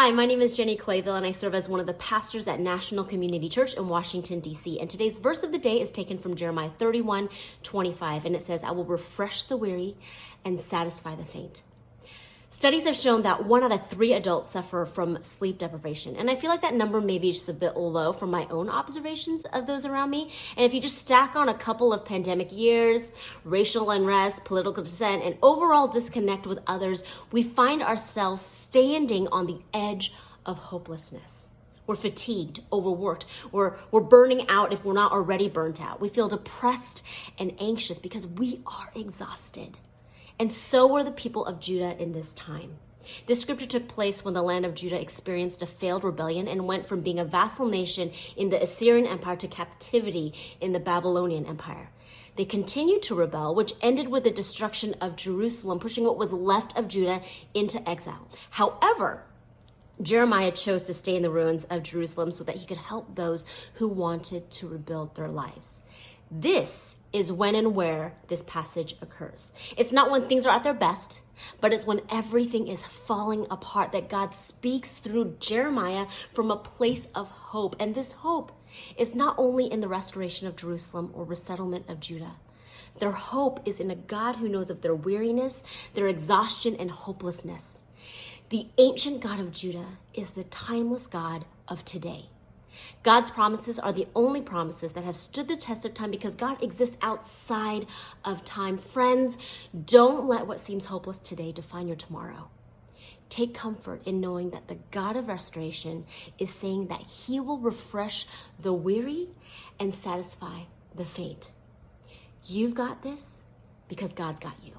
Hi, my name is Jenny Clayville, and I serve as one of the pastors at National Community Church in Washington, D.C. And today's verse of the day is taken from Jeremiah 31:25, and it says, I will refresh the weary and satisfy the faint. Studies have shown that 1 out of 3 adults suffer from sleep deprivation. And I feel like that number may be just a bit low from my own observations of those around me. And if you just stack on a couple of pandemic years, racial unrest, political dissent, and overall disconnect with others, we find ourselves standing on the edge of hopelessness. We're fatigued, overworked, we're burning out if we're not already burnt out. We feel depressed and anxious because we are exhausted. And so were the people of Judah in this time. This scripture took place when the land of Judah experienced a failed rebellion and went from being a vassal nation in the Assyrian Empire to captivity in the Babylonian Empire. They continued to rebel, which ended with the destruction of Jerusalem, pushing what was left of Judah into exile. However, Jeremiah chose to stay in the ruins of Jerusalem so that he could help those who wanted to rebuild their lives. This is when and where this passage occurs. It's not when things are at their best, but it's when everything is falling apart that God speaks through Jeremiah from a place of hope. And this hope is not only in the restoration of Jerusalem or resettlement of Judah. Their hope is in a God who knows of their weariness, their exhaustion, and hopelessness. The ancient God of Judah is the timeless God of today. God's promises are the only promises that have stood the test of time because God exists outside of time. Friends, don't let what seems hopeless today define your tomorrow. Take comfort in knowing that the God of restoration is saying that he will refresh the weary and satisfy the faint. You've got this because God's got you.